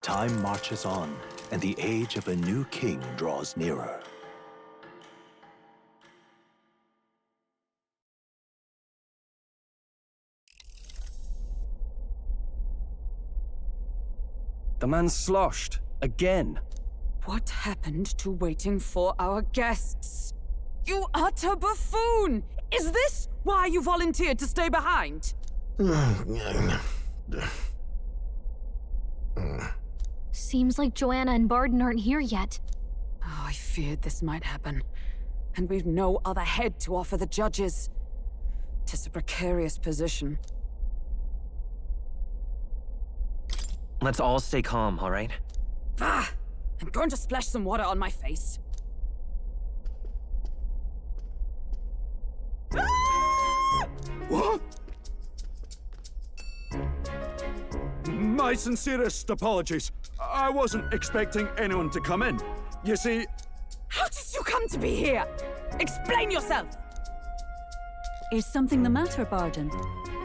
time marches on, and the age of a new king draws nearer. The man sloshed. Again. What happened to waiting for our guests? You utter buffoon! Is this why you volunteered to stay behind? Seems like Joanna and Bardon aren't here yet. Oh, I feared this might happen. And we've no other head to offer the judges. 'Tis a precarious position. Let's all stay calm, all right? Ah! I'm going to splash some water on my face. What? My sincerest apologies. I wasn't expecting anyone to come in. You see... How did you come to be here? Explain yourself! Is something the matter, Bardon?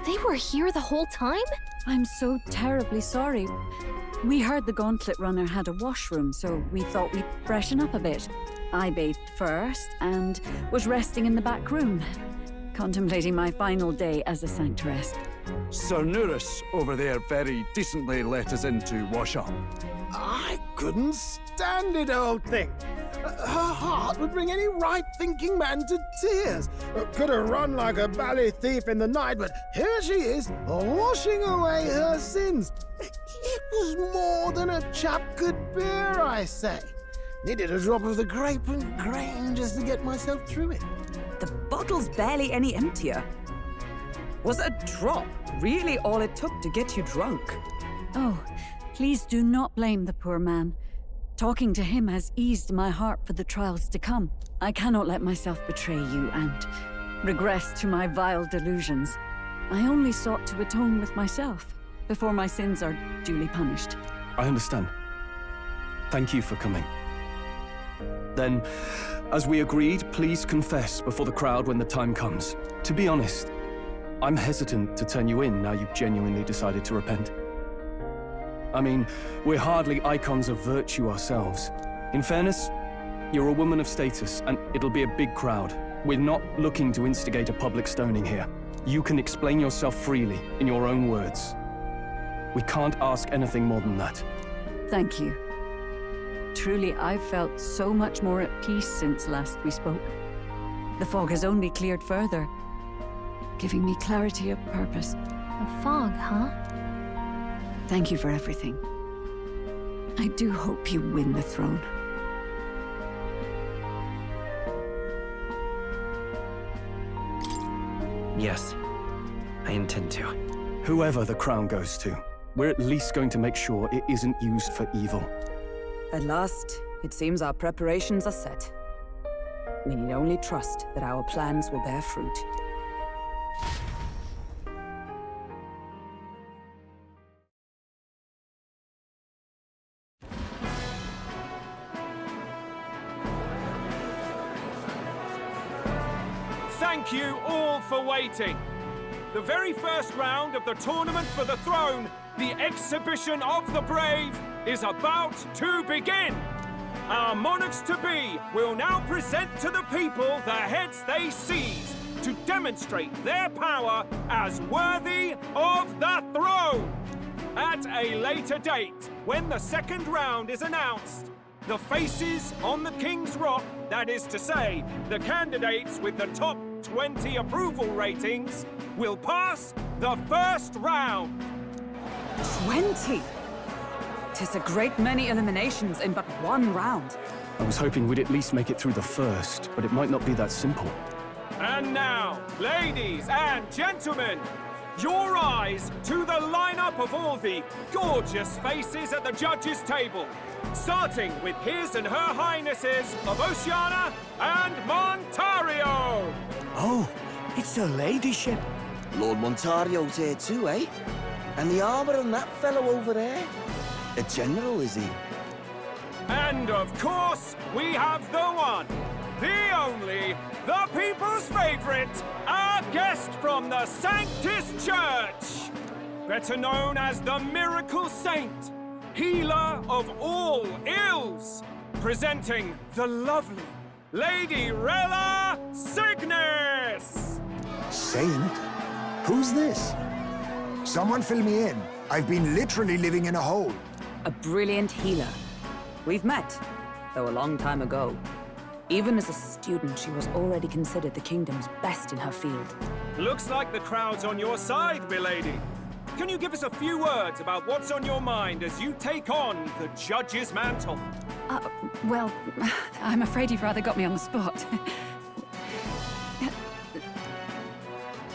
They were here the whole time? I'm so terribly sorry. We heard the gauntlet runner had a washroom, so we thought we'd freshen up a bit. I bathed first and was resting in the back room, contemplating my final day as a sanctoress. Sir Nuris over there very decently let us in to wash up. I couldn't stand it, old thing. Her heart would bring any right-thinking man to tears. Could have run like a bally thief in the night, but here she is, washing away her sins. It was more than a chap could bear, I say. Needed a drop of the grape and grain just to get myself through it. The bottle's barely any emptier. Was a drop really all it took to get you drunk? Oh, please do not blame the poor man. Talking to him has eased my heart for the trials to come. I cannot let myself betray you and regress to my vile delusions. I only sought to atone with myself before my sins are duly punished. I understand. Thank you for coming. Then, as we agreed, please confess before the crowd when the time comes. To be honest, I'm hesitant to turn you in now you've genuinely decided to repent. I mean, we're hardly icons of virtue ourselves. In fairness, you're a woman of status, and it'll be a big crowd. We're not looking to instigate a public stoning here. You can explain yourself freely, in your own words. We can't ask anything more than that. Thank you. Truly, I've felt so much more at peace since last we spoke. The fog has only cleared further, giving me clarity of purpose. A fog, huh? Thank you for everything. I do hope you win the throne. Yes, I intend to. Whoever the crown goes to, we're at least going to make sure it isn't used for evil. At last, it seems our preparations are set. We need only trust that our plans will bear fruit. Thank you all for waiting. The very first round of the tournament for the throne, the exhibition of the brave, is about to begin. Our monarchs-to-be will now present to the people the heads they seized to demonstrate their power as worthy of the throne. At a later date, when the second round is announced, the faces on the King's Rock, that is to say, the candidates with the top 20 approval ratings, will pass the first round. 20? 'Tis a great many eliminations in but one round. I was hoping we'd at least make it through the first, but it might not be that simple. And now, ladies and gentlemen, your eyes to the lineup of all the gorgeous faces at the judges' table, starting with His and Her Highnesses of Oceania and Montario. Oh, it's her ladyship. Lord Montario's here too, eh? And the armour and that fellow over there? A general, is he? And of course, we have the one, the only, the people's favourite, our guest from the Sanctus Church, better known as the Miracle Saint, healer of all ills, presenting the lovely Lady Rella Cygnus! Saint? Who's this? Someone fill me in. I've been literally living in a hole. A brilliant healer. We've met, though a long time ago. Even as a student, she was already considered the kingdom's best in her field. Looks like the crowd's on your side, milady. Can you give us a few words about what's on your mind as you take on the judge's mantle? Well, I'm afraid you've rather got me on the spot.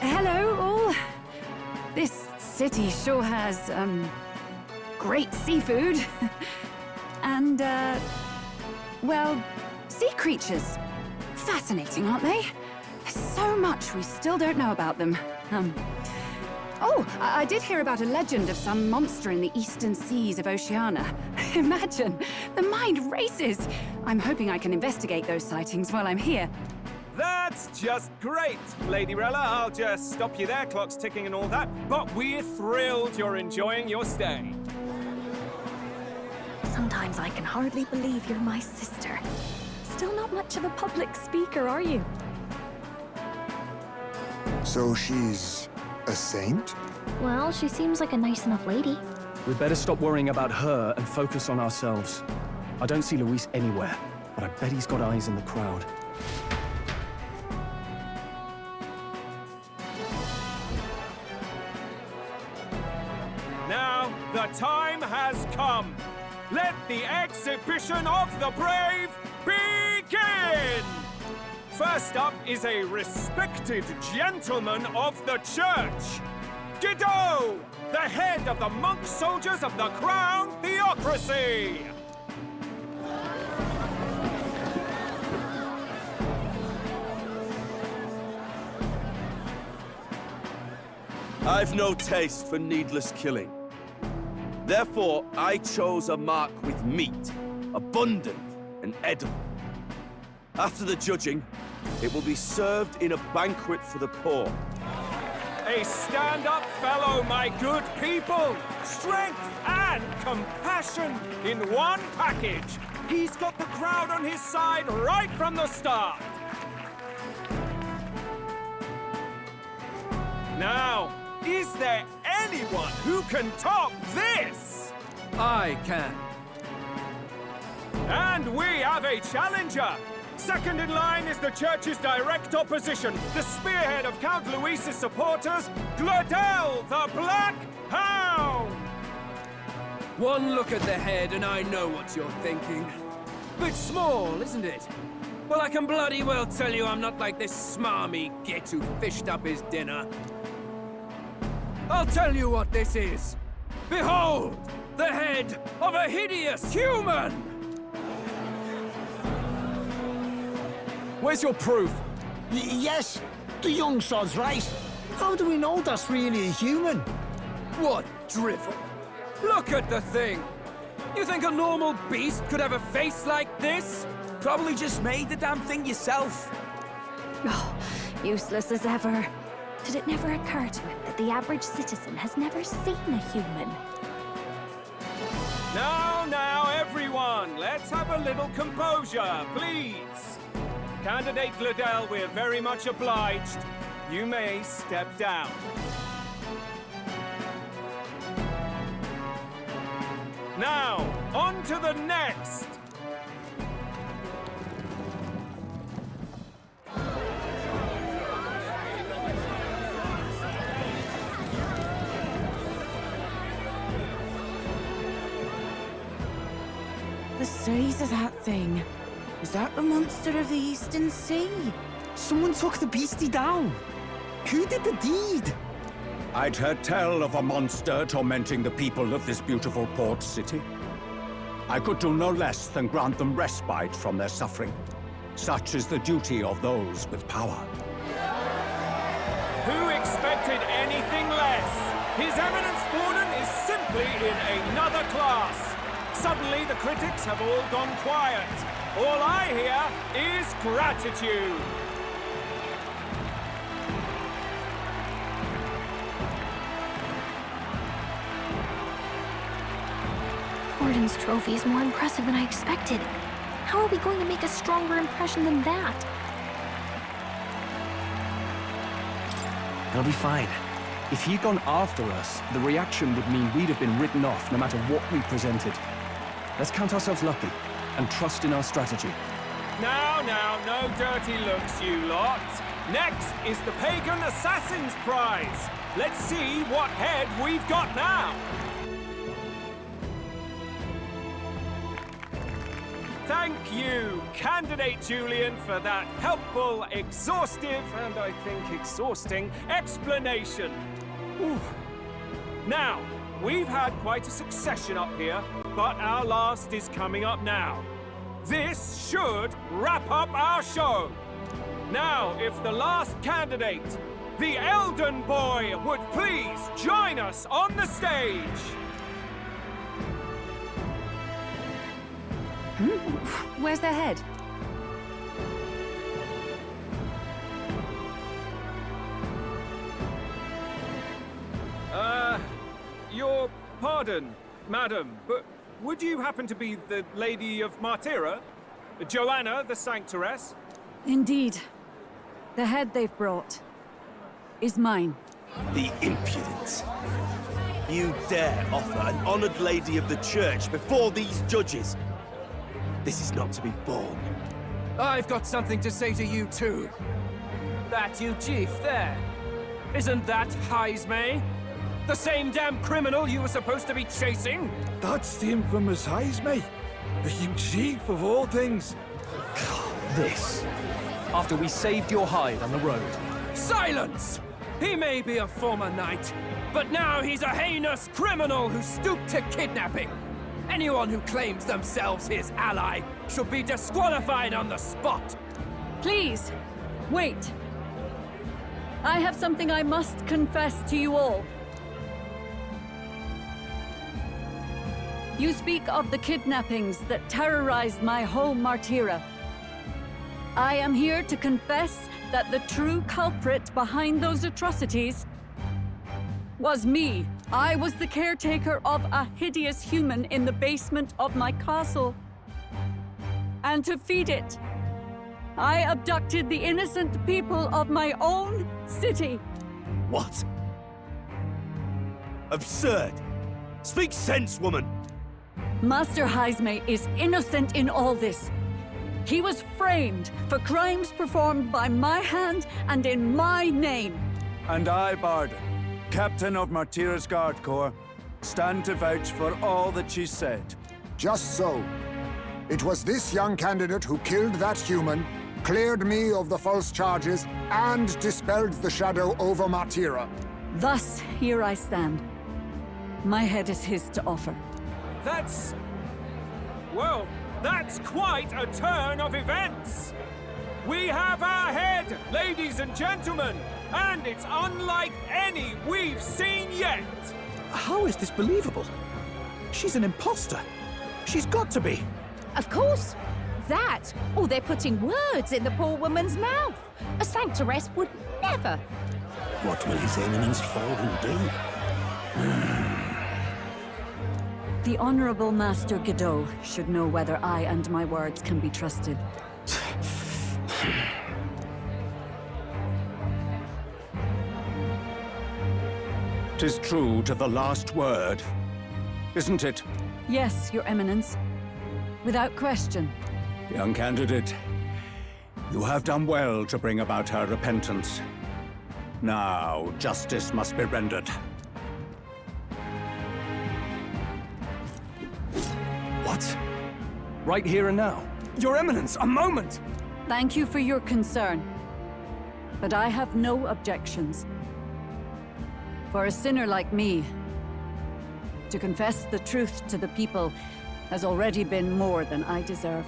Hello, all. This city sure has, great seafood. And, well, sea creatures. Fascinating, aren't they? There's so much we still don't know about them. Oh, I did hear about a legend of some monster in the eastern seas of Oceania. Imagine, the mind races. I'm hoping I can investigate those sightings while I'm here. That's just great, Lady Rella. I'll just stop you there, clock's ticking and all that. But we're thrilled you're enjoying your stay. Sometimes I can hardly believe you're my sister. Still not much of a public speaker, are you? So she's a saint? Well, she seems like a nice enough lady. We'd better stop worrying about her and focus on ourselves. I don't see Luis anywhere, but I bet he's got eyes in the crowd. Now, the time has come. Let the exhibition of the brave begin! First up is a respected gentleman of the church. Guido, the head of the monk soldiers of the Crown Theocracy! I've no taste for needless killing. Therefore, I chose a mark with meat, abundant and edible. After the judging, it will be served in a banquet for the poor. A stand-up fellow, my good people! Strength and compassion in one package! He's got the crowd on his side right from the start! Now, is there anyone who can top this? I can. And we have a challenger! Second in line is the church's direct opposition, the spearhead of Count Luis's supporters, Gladel the Black Hound! One look at the head and I know what you're thinking. Bit small, isn't it? Well, I can bloody well tell you I'm not like this smarmy git who fished up his dinner. I'll tell you what this is. Behold, the head of a hideous human! Where's your proof? Yes, the young sod's right. How do we know that's really a human? What drivel! Look at the thing! You think a normal beast could have a face like this? Probably just made the damn thing yourself. Oh, useless as ever. Did it never occur to him that the average citizen has never seen a human? Now, everyone, let's have a little composure, please. Candidate Gladel, we're very much obliged. You may step down. Now, on to the next. The size of that thing. Is that the monster of the Eastern Sea? Someone took the beastie down. Who did the deed? I'd heard tell of a monster tormenting the people of this beautiful port city. I could do no less than grant them respite from their suffering. Such is the duty of those with power. Who expected anything less? His Eminence Bardon is simply in another class. Suddenly, the critics have all gone quiet. All I hear is gratitude. king's trophy is more impressive than I expected. How are we going to make a stronger impression than that? It'll be fine. If he'd gone after us, the reaction would mean we'd have been written off no matter what we presented. Let's count ourselves lucky and trust in our strategy. Now, no dirty looks, you lot. Next is the Pagan Assassin's Prize. Let's see what head we've got now. Thank you, Candidate Julian, for that helpful, exhaustive, and I think exhausting explanation. Ooh. Now, we've had quite a succession up here, but our last is coming up now. This should wrap up our show. Now, if the last candidate, the Elden Boy, would please join us on the stage. Where's their head? Your pardon, madam, but would you happen to be the Lady of Martyra? Joanna, the Sanctoress? Indeed. The head they've brought is mine. The impudence. You dare offer an honored lady of the church before these judges? This is not to be borne. I've got something to say to you too. That you chief there. Isn't that Heismay? The same damn criminal you were supposed to be chasing? That's the infamous Heismay. The you chief of all things. This. After we saved your hide on the road. Silence! He may be a former knight, but now he's a heinous criminal who stooped to kidnapping. Anyone who claims themselves his ally should be disqualified on the spot. Please, wait. I have something I must confess to you all. You speak of the kidnappings that terrorized my home Martyra. I am here to confess that the true culprit behind those atrocities was me. I was the caretaker of a hideous human in the basement of my castle. And to feed it, I abducted the innocent people of my own city. What? Absurd! Speak sense, woman! Master Heismay is innocent in all this. He was framed for crimes performed by my hand and in my name. And I, Bardon, Captain of Martyra's Guard Corps, stand to vouch for all that she said. Just so. It was this young candidate who killed that human, cleared me of the false charges, and dispelled the shadow over Martyra. Thus, here I stand. My head is his to offer. That's quite a turn of events. We have our head, ladies and gentlemen, and it's unlike any we've seen yet. How is this believable? She's an imposter. She's got to be. Of course. That, or they're putting words in the poor woman's mouth. A sanctoress would never. What will His Eminence Fallen do? The Honorable Master Godot should know whether I and my words can be trusted. 'Tis true to the last word, isn't it? Yes, Your Eminence. Without question. Young candidate, you have done well to bring about her repentance. Now, justice must be rendered. What? Right here and now? Your Eminence, a moment! Thank you for your concern. But I have no objections. For a sinner like me, to confess the truth to the people has already been more than I deserve.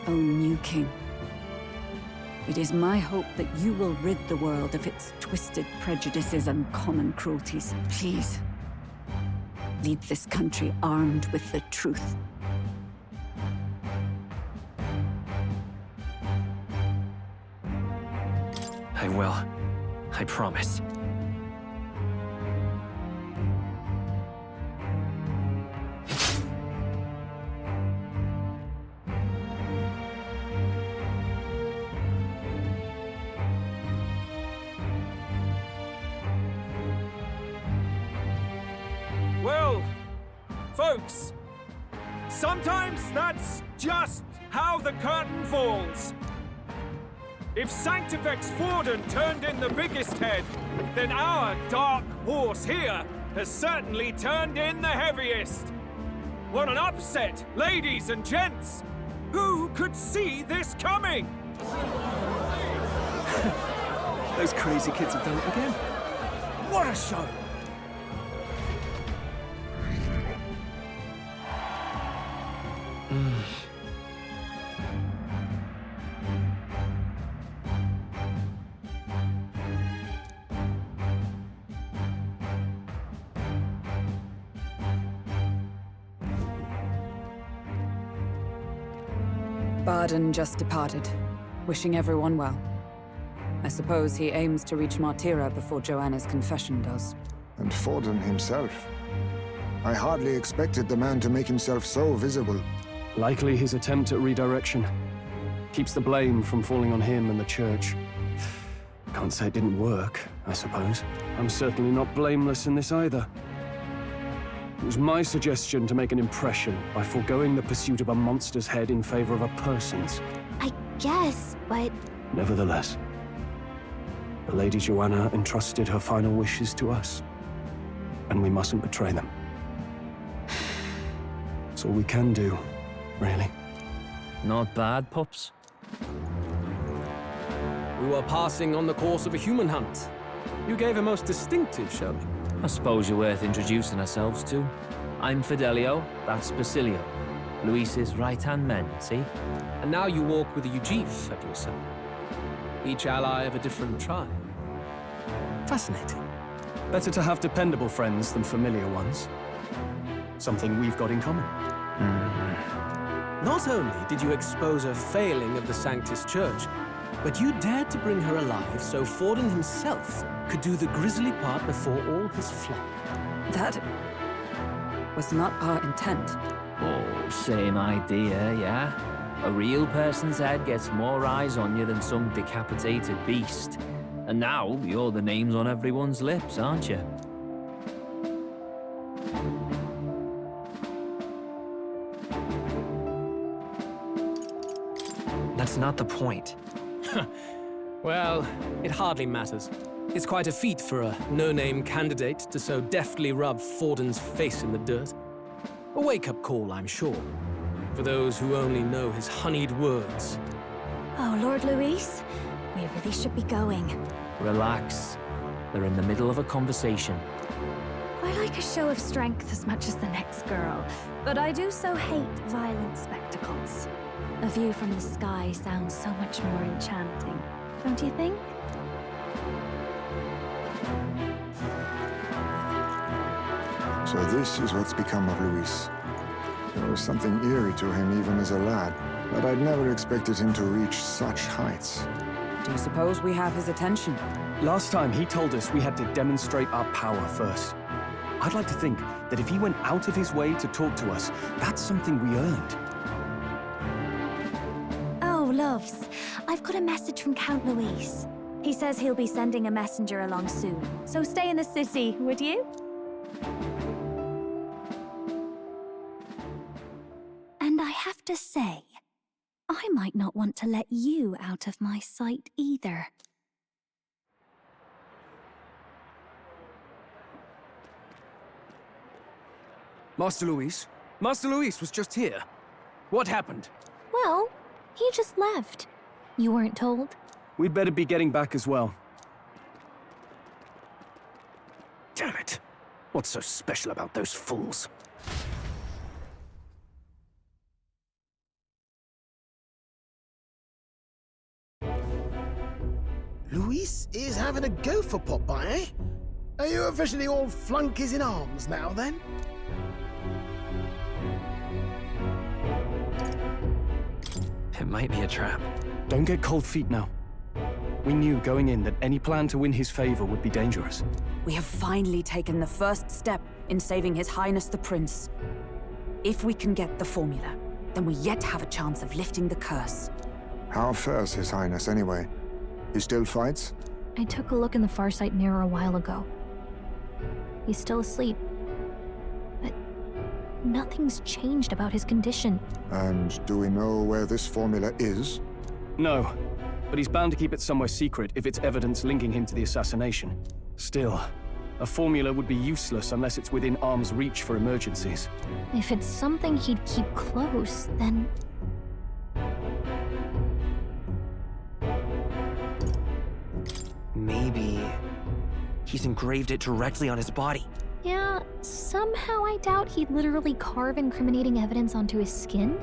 O new king, it is my hope that you will rid the world of its twisted prejudices and common cruelties. Please, lead this country armed with the truth. I will. I promise. folks. Sometimes that's just how the curtain falls. If Sanctifex Forden turned in the biggest head, then our dark horse here has certainly turned in the heaviest. What an upset, ladies and gents! Who could see this coming? Those crazy kids have done it again. What a show! Bardon just departed, wishing everyone well. I suppose he aims to reach Martira before Joanna's confession does. And Forden himself. I hardly expected the man to make himself so visible. Likely his attempt at redirection. Keeps the blame from falling on him and the church. Can't say it didn't work, I suppose. I'm certainly not blameless in this either. It was my suggestion to make an impression by foregoing the pursuit of a monster's head in favor of a person's. I guess, but... Nevertheless, the Lady Joanna entrusted her final wishes to us, and we mustn't betray them. That's all we can do, really. Not bad, pups. We were passing on the course of a human hunt. You gave a most distinctive showing. I suppose you're worth introducing ourselves to. I'm Fidelio, that's Basilio. Luis's right-hand men, see? And now you walk with a Ujif at your side. Each ally of a different tribe. Fascinating. Better to have dependable friends than familiar ones. Something we've got in common. Not only did you expose a failing of the Sanctus Church, but you dared to bring her alive so Forden himself could do the grisly part before all his flock. That was not our intent. Oh, same idea, yeah? A real person's head gets more eyes on you than some decapitated beast. And now, you're the names on everyone's lips, aren't you? That's not the point. Well, it hardly matters. It's quite a feat for a no-name candidate to so deftly rub Forden's face in the dirt. A wake-up call, I'm sure, for those who only know his honeyed words. Oh, Lord Luis, we really should be going. Relax. They're in the middle of a conversation. I like a show of strength as much as the next girl, but I do so hate violent spectacles. A view from the sky sounds so much more enchanting, don't you think? So this is what's become of Luis. There was something eerie to him even as a lad, but I'd never expected him to reach such heights. Do you suppose we have his attention? Last time he told us we had to demonstrate our power first. I'd like to think that if he went out of his way to talk to us, that's something we earned. Oh, loves, I've got a message from Count Luis. He says he'll be sending a messenger along soon, so stay in the city, would you? And I have to say, I might not want to let you out of my sight either. Master Luis? Master Luis was just here. What happened? Well, he just left. You weren't told? We'd better be getting back as well. Damn it. What's so special about those fools? Luis is having a go for Popeye, eh? Are you officially all flunkies in arms now, then? It might be a trap. Don't get cold feet now. We knew going in that any plan to win his favor would be dangerous. We have finally taken the first step in saving His Highness the Prince. If we can get the formula, then we yet have a chance of lifting the curse. How fares His Highness, anyway? He still fights? I took a look in the Farsight mirror a while ago. He's still asleep. But nothing's changed about his condition. And do we know where this formula is? No, but he's bound to keep it somewhere secret if it's evidence linking him to the assassination. Still, a formula would be useless unless it's within arm's reach for emergencies. If it's something he'd keep close, then... Maybe he's engraved it directly on his body. Yeah, somehow I doubt he'd literally carve incriminating evidence onto his skin.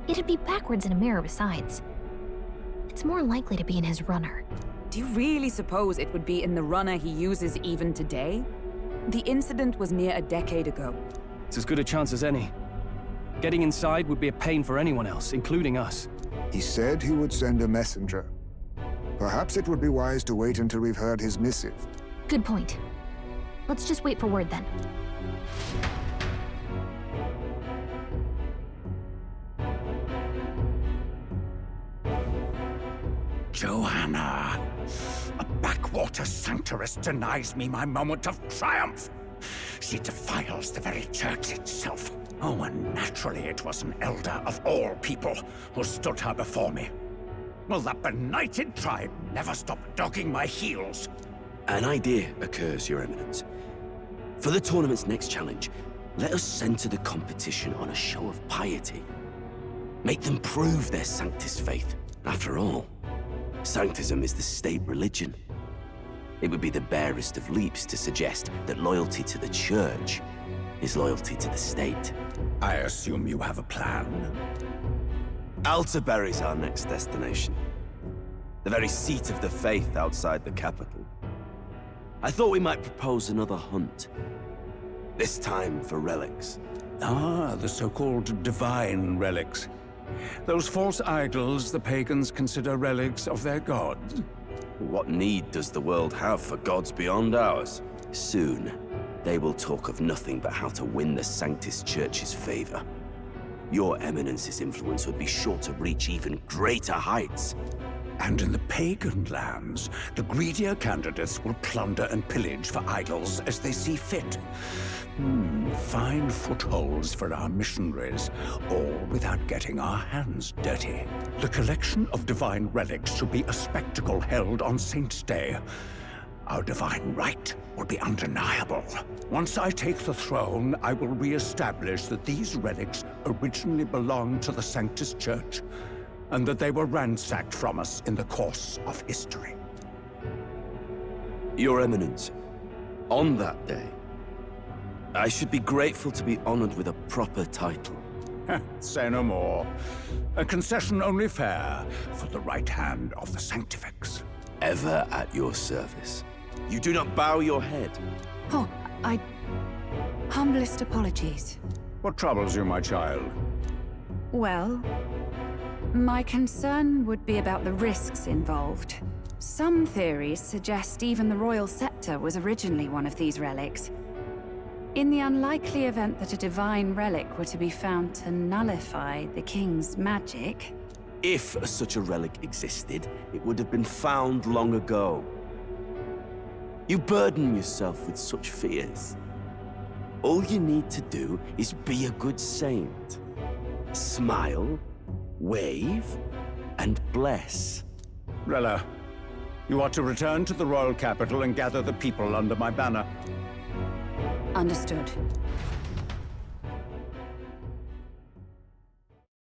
It'd be backwards in a mirror besides. It's more likely to be in his runner. Do you really suppose it would be in the runner he uses even today? The incident was near a decade ago. It's as good a chance as any. Getting inside would be a pain for anyone else, including us. He said he would send a messenger. Perhaps it would be wise to wait until we've heard his missive. Good point. Let's just wait for word then. Joanna! A backwater sanctuarist denies me my moment of triumph! She defiles the very church itself. Oh, and naturally it was an elder of all people who stood her before me. Will that benighted tribe never stop dogging my heels? An idea occurs, Your Eminence. For the tournament's next challenge, let us center the competition on a show of piety. Make them prove their Sanctus faith. After all, Sanctism is the state religion. It would be the barest of leaps to suggest that loyalty to the Church is loyalty to the state. I assume you have a plan? Altaberry's our next destination. The very seat of the faith outside the capital. I thought we might propose another hunt. This time for relics. Ah, the so-called divine relics. Those false idols the pagans consider relics of their gods. What need does the world have for gods beyond ours? Soon, they will talk of nothing but how to win the Sanctus Church's favor. Your Eminence's influence would be sure to reach even greater heights. And in the pagan lands, the greedier candidates will plunder and pillage for idols as they see fit. Fine footholds for our missionaries, all without getting our hands dirty. The collection of divine relics should be a spectacle held on Saint's Day. Our divine right will be undeniable. Once I take the throne, I will re-establish that these relics originally belonged to the Sanctus Church, and that they were ransacked from us in the course of history. Your Eminence, on that day, I should be grateful to be honored with a proper title. Say no more. A concession only fair for the right hand of the Sanctifex. Ever at your service. You do not bow your head. Oh, humblest apologies. What troubles you, my child? Well, my concern would be about the risks involved. Some theories suggest even the royal scepter was originally one of these relics. In the unlikely event that a divine relic were to be found to nullify the king's magic... If such a relic existed, it would have been found long ago. You burden yourself with such fears. All you need to do is be a good saint. Smile, wave, and bless. Rella, you are to return to the royal capital and gather the people under my banner. Understood.